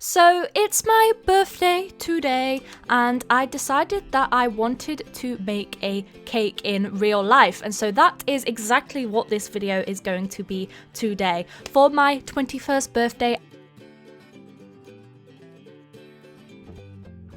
So it's my birthday today and I decided that I wanted to make a cake in real life, and so that is exactly what this video is going to be today. For my 21st birthday,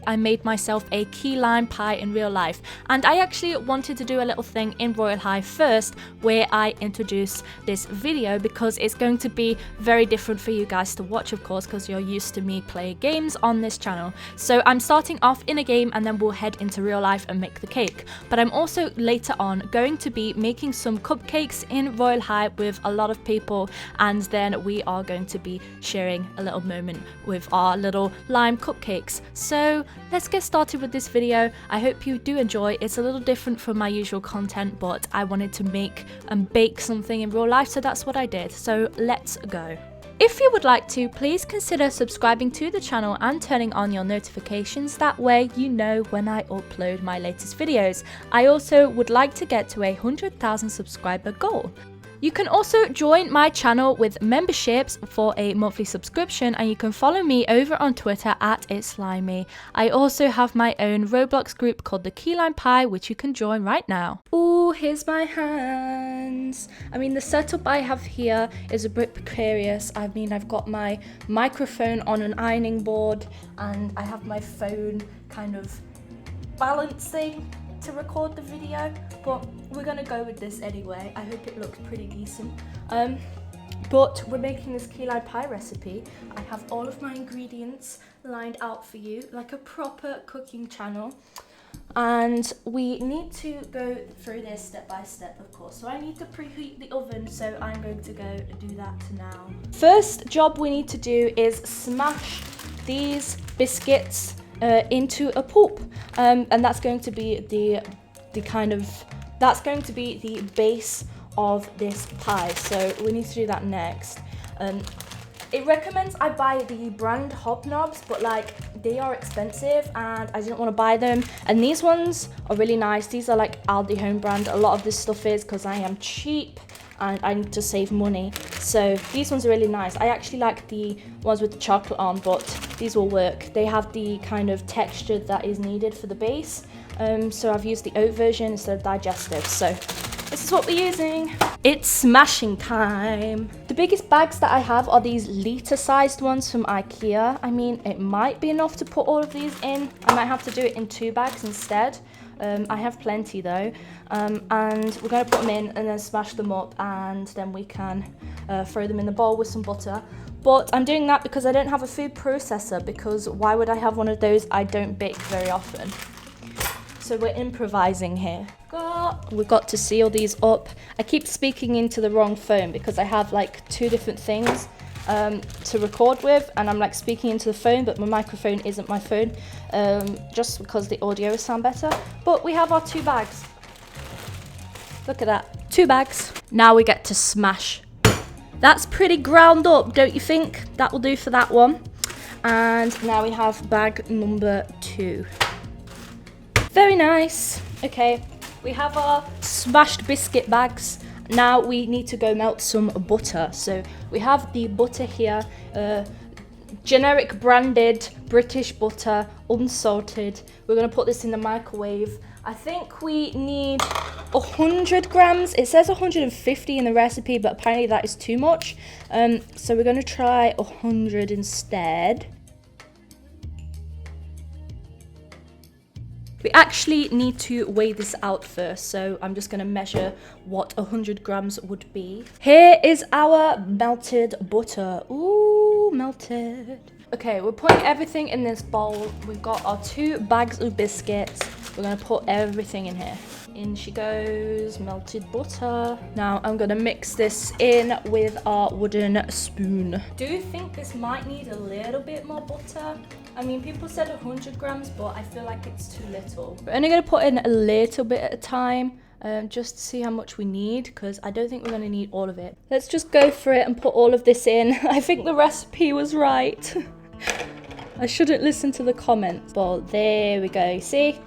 I made myself a key lime pie in real life, and I actually wanted to do a little thing in Royal High first where I introduce this video because it's going to be very different for you guys to watch, of course, because you're used to me play games on this channel. So I'm starting off in a game and then we'll head into real life and make the cake. But I'm also later on going to be making some cupcakes in Royal High with a lot of people, and then we are going to be sharing a little moment with our little lime cupcakes. So let's get started with this video. I hope you do enjoy. It's a little different from my usual content, but I wanted to make and bake something in real life, so that's what I did. So let's go. If you would like to, please consider subscribing to the channel and turning on your notifications. That way you know when I upload my latest videos. I also would like to get to a 100,000 subscriber goal. You can also join my channel with memberships for a monthly subscription, and you can follow me over on Twitter at itslimey. I also have my own Roblox group called the Key Lime Pie, which you can join right now. Ooh, here's my hands. I mean, the setup I have here is a bit precarious. I mean, I've got my microphone on an ironing board and I have my phone kind of balancing to record the video, but we're gonna go with this anyway. I hope it looks pretty decent. But we're making this key lime pie recipe. I have all of my ingredients lined out for you like a proper cooking channel, and we need to go through this step by step, of course. So I need to preheat the oven, so I'm going to go do that now. First job we need to do is smash these biscuits into a pulp, and that's going to be the base of this pie. So we need to do that next. It recommends I buy the brand hobnobs, but like they are expensive and I didn't want to buy them. And these ones are really nice. These are like Aldi home brand. A lot of this stuff is because I am cheap and I need to save money. So these ones are really nice. I actually like the ones with the chocolate on, but these will work. They have the kind of texture that is needed for the base. So I've used the oat version instead of digestive. So this is what we're using. It's smashing time. The biggest bags that I have are these litre-sized ones from IKEA. I mean, it might be enough to put all of these in. I might have to do it in 2 bags instead. I have plenty though, and we're going to put them in and then smash them up, and then we can throw them in the bowl with some butter. But I'm doing that because I don't have a food processor, because why would I have one of those? I don't bake very often. So we're improvising here. We've got to seal these up. I keep speaking into the wrong phone because I have like 2 different things to record with, and I'm like speaking into the phone, but my microphone isn't my phone, just because the audio will sound better. But we have our 2 bags. Look at that, 2 bags. Now we get to smash. That's pretty ground up, don't you think? That will do for that one. And now we have bag number 2. Very nice. Okay, we have our smashed biscuit bags. Now we need to go melt some butter. So we have the butter here, generic branded British butter, unsalted. We're going to put this in the microwave. I think we need 100 grams. It says 150 in the recipe, but apparently that is too much. So we're going to try 100 instead. We actually need to weigh this out first, so I'm just going to measure what 100 grams would be. Here is our melted butter. Ooh, melted. Okay, we're putting everything in this bowl. We've got our 2 bags of biscuits. We're going to put everything in here. In she goes, melted butter. Now I'm going to mix this in with our wooden spoon. Do you think this might need a little bit more butter? I mean, people said 100 grams, but I feel like it's too little. We're only going to put in a little bit at a time, just to see how much we need, because I don't think we're going to need all of it. Let's just go for it and put all of this in. I think the recipe was right. I shouldn't listen to the comments. But there we go. See?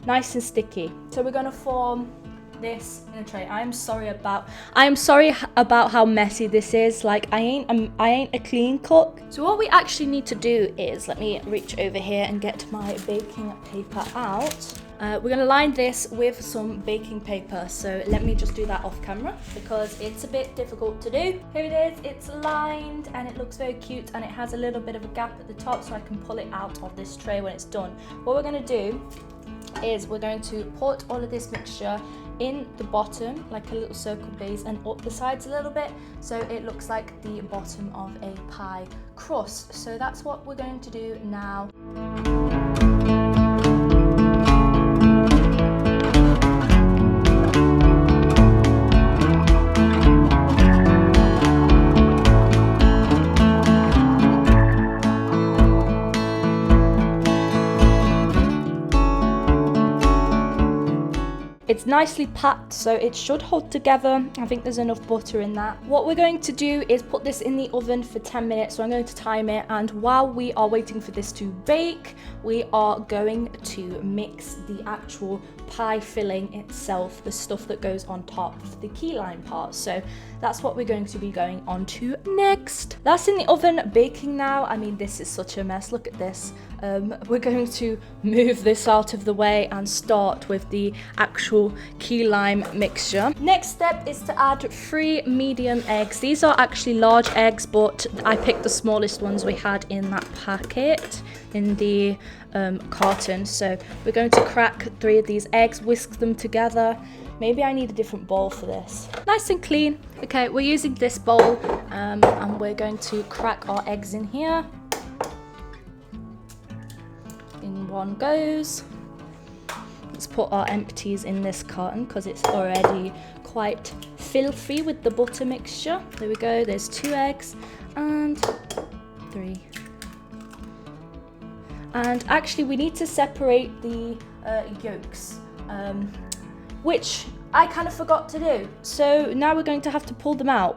Nice and sticky. So we're going to form this in a tray. I am sorry about how messy this is. Like, I ain't a clean cook. So what we actually need to do is, let me reach over here and get my baking paper out. We're gonna line this with some baking paper, so let me just do that off camera because it's a bit difficult to do. Here it is, it's lined and it looks very cute, and it has a little bit of a gap at the top so I can pull it out of this tray when it's done. What we're gonna do is we're going to put all of this mixture in the bottom like a little circle base and up the sides a little bit so it looks like the bottom of a pie crust. So that's what we're going to do now. It's nicely packed, so it should hold together. I think there's enough butter in that. What we're going to do is put this in the oven for 10 minutes, so I'm going to time it, and while we are waiting for this to bake, we are going to mix the actual pie filling itself, the stuff that goes on top, the key lime part. So that's what we're going to be going on to next. That's in the oven baking now. I mean, this is such a mess. Look at this. We're going to move this out of the way and start with the actual key lime mixture. Next step is to add 3 medium eggs. These are actually large eggs, but I picked the smallest ones we had in that packet in the carton. So we're going to crack 3 of these eggs, whisk them together. Maybe I need a different bowl for this. Nice and clean. Okay, we're using this bowl and we're going to crack our eggs in here. In one goes. Let's put our empties in this carton because it's already quite filthy with the butter mixture. There we go, there's 2 eggs and 3. And actually we need to separate the yolks, which I kind of forgot to do. So now we're going to have to pull them out.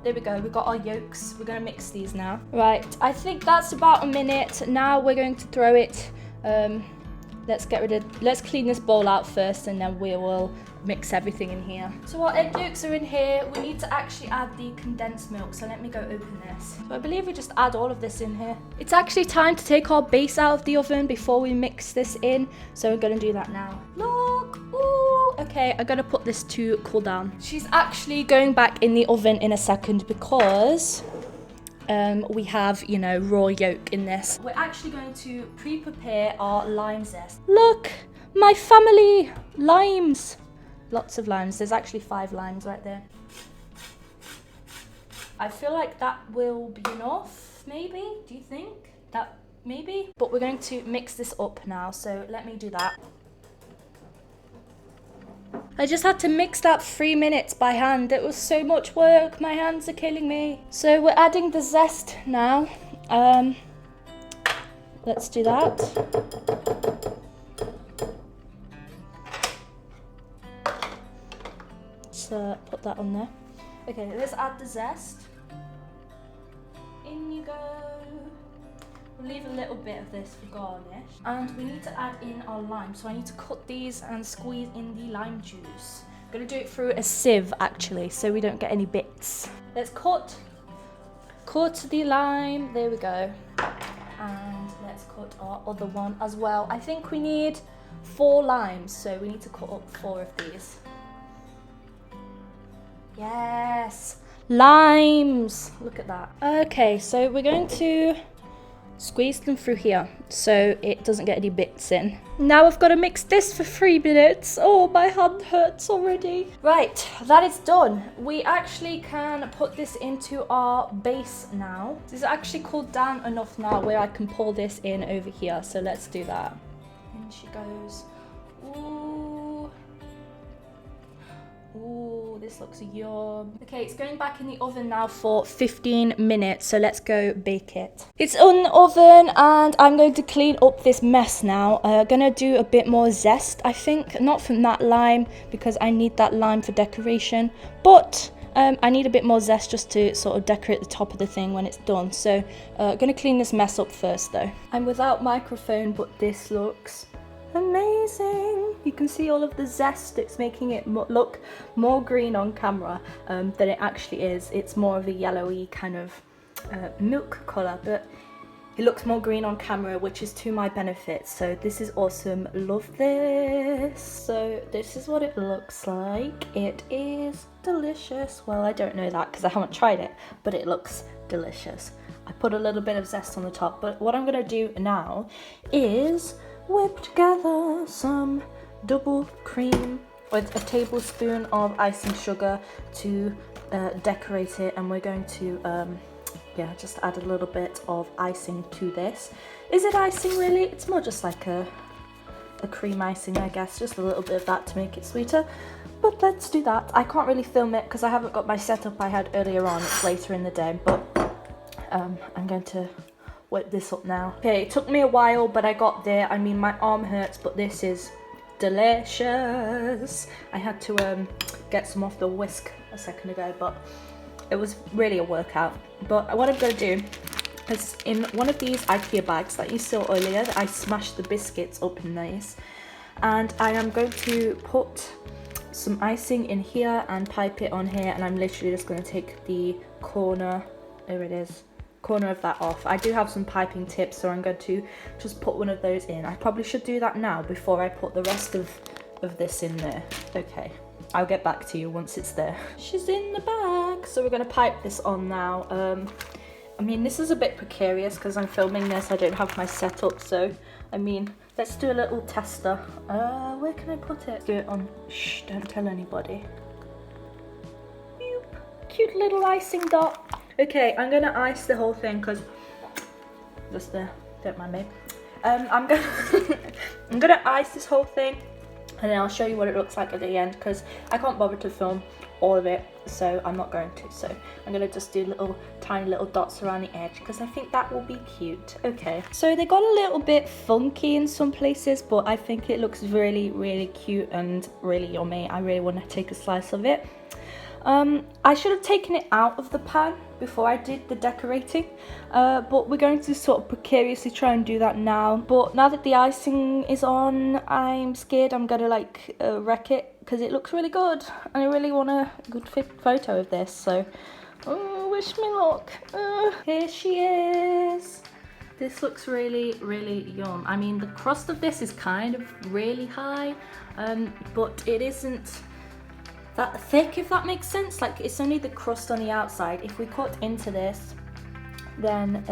There we go, we've got our yolks. We're gonna mix these now. Right, I think that's about a minute. Now we're going to throw it. Let's clean this bowl out first and then we will mix everything in here. So our egg yolks are in here. We need to actually add the condensed milk. So let me go open this. So I believe we just add all of this in here. It's actually time to take our base out of the oven before we mix this in. So we're gonna do that now. Look, ooh, okay, I'm gonna put this to cool down. She's actually going back in the oven in a second because we have, you know, raw yolk in this. We're actually going to pre-prepare our lime zest. Look, my family limes. Lots of limes. There's actually 5 limes right there. I feel like that will be enough, maybe? Do you think? That maybe? But we're going to mix this up now, so let me do that. I just had to mix that 3 minutes by hand. It was so much work. My hands are killing me. So we're adding the zest now. Let's do that. Let's put that on there. Okay, let's add the zest. In you go. We'll leave a little bit of this for garnish. And we need to add in our lime. So I need to cut these and squeeze in the lime juice. I'm gonna do it through a sieve actually, so we don't get any bits. Let's cut the lime. There we go. And let's cut our other one as well. I think we need 4 limes, so we need to cut up 4 of these. Yes, limes. Look at that. Okay, so we're going to squeeze them through here so it doesn't get any bits in. Now I've got to mix this for 3 minutes. Oh, my hand hurts already. Right, that is done. We actually can put this into our base now. This is actually cooled down enough now where I can pour this in over here. So let's do that. In she goes. Ooh. Ooh, this looks yum. Okay, it's going back in the oven now for 15 minutes, so let's go bake it. It's in the oven and I'm going to clean up this mess now. I'm gonna do a bit more zest, I think. Not from that lime, because I need that lime for decoration, but I need a bit more zest just to sort of decorate the top of the thing when it's done. So I'm gonna clean this mess up first though. I'm without microphone, but this looks Amazing! You can see all of the zest. It's making it look more green on camera than it actually is. It's more of a yellowy kind of milk colour, but it looks more green on camera, which is to my benefit. So this is awesome. Love this. So this is what it looks like. It is delicious. Well, I don't know that because I haven't tried it, but it looks delicious. I put a little bit of zest on the top, but what I'm going to do now is whip together some double cream with a tablespoon of icing sugar to decorate it, and we're going to yeah, just add a little bit of icing to this. Is it icing really? It's more just like a cream icing, I guess, just a little bit of that to make it sweeter. But let's do that. I can't really film it because I haven't got my setup I had earlier on. It's later in the day, but I'm going to whip this up now. Okay, it took me a while, but I got there. I mean, my arm hurts, but this is delicious. I had to get some off the whisk a second ago, but it was really a workout. But what I'm going to do is, in one of these IKEA bags that you saw earlier, I smashed the biscuits up in these, and I am going to put some icing in here and pipe it on here, and I'm literally just going to take the corner, there it is, corner of that off. I do have some piping tips, so I'm going to just put one of those in. I probably should do that now before I put the rest of this in there. Okay, I'll get back to you once it's there. She's in the bag, so we're going to pipe this on now. I mean, this is a bit precarious because I'm filming this, I don't have my setup, so I mean, let's do a little tester. Where can I put it? Do it on, shh, don't tell anybody. Boop. Cute little icing dot. Okay, I'm gonna ice the whole thing because just there, don't mind me. I'm gonna ice this whole thing, and then I'll show you what it looks like at the end because I can't bother to film all of it, so I'm not going to. So I'm gonna just do little tiny little dots around the edge because I think that will be cute. Okay, so they got a little bit funky in some places, but I think it looks really, really cute and really yummy. I really want to take a slice of it. I should have taken it out of the pan before I did the decorating, but we're going to sort of precariously try and do that now. But now that the icing is on, I'm scared I'm gonna like wreck it because it looks really good and I really want a good photo of this. So wish me luck. Here she is. This looks really, really yum. I mean, the crust of this is kind of really high, but it isn't that thick, if that makes sense. Like, it's only the crust on the outside. If we cut into this, then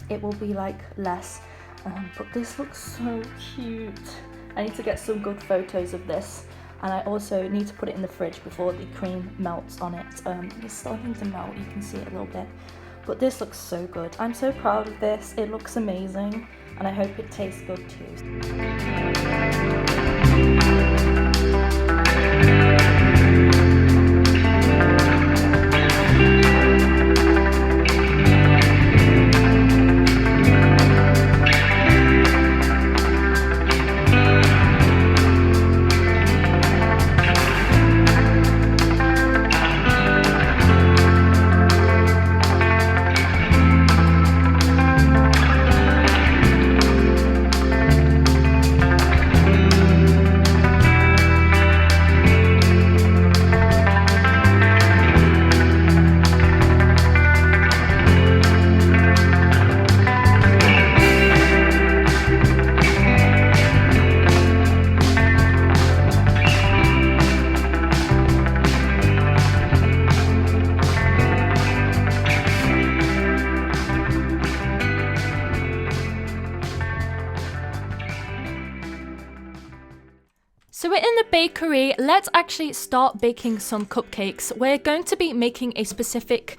it will be like less. But this looks so cute. I need to get some good photos of this, and I also need to put it in the fridge before the cream melts on it. It's starting to melt, you can see it a little bit, but this looks so good. I'm so proud of this. It looks amazing, and I hope it tastes good too. So we're in the bakery. Let's actually start baking some cupcakes. We're going to be making a specific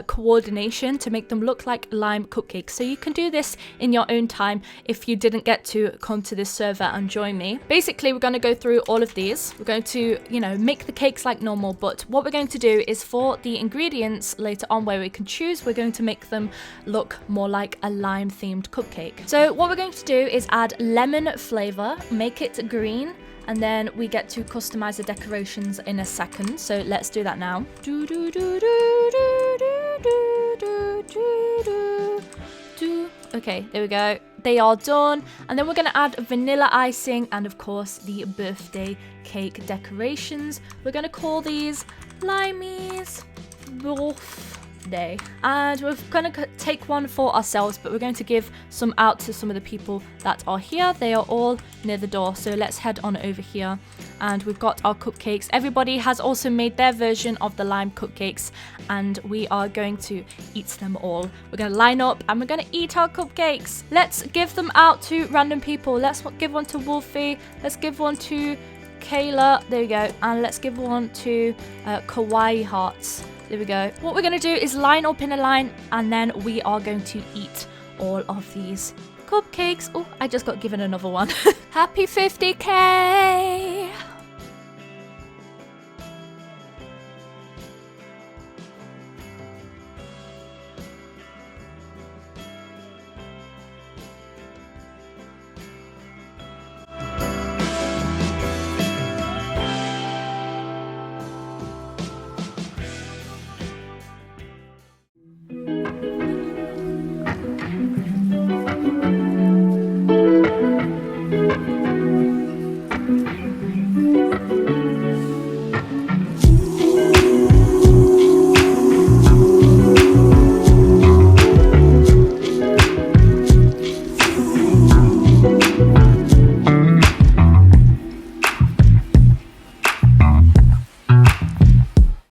coordination to make them look like lime cupcakes. So you can do this in your own time if you didn't get to come to this server and join me. Basically, we're going to go through all of these. We're going to, make the cakes like normal, but what we're going to do is for the ingredients later on where we can choose, we're going to make them look more like a lime themed cupcake. So what we're going to do is add lemon flavor, make it green, and then we get to customize the decorations in a second. So let's do that now. Okay, there we go. they are done. And then we're going to add vanilla icing and of course the birthday cake decorations. We're going to call these Limey's birthday. And we're going to take one for ourselves, but we're going to give some out to some of the people that are here. They are all near the door. So let's head on over here. And we've got our cupcakes. Everybody has also made their version of the lime cupcakes, and we are going to eat them all. We're going to line up and we're going to eat our cupcakes. Let's give them out to random people. Let's give one to Wolfie. Let's give one to Kayla. There we go. And let's give one to Kawaii Hearts. There we go. What we're going to do is line up in a line, and then we are going to eat all of these cupcakes. Oh, I just got given another one. Happy 50K!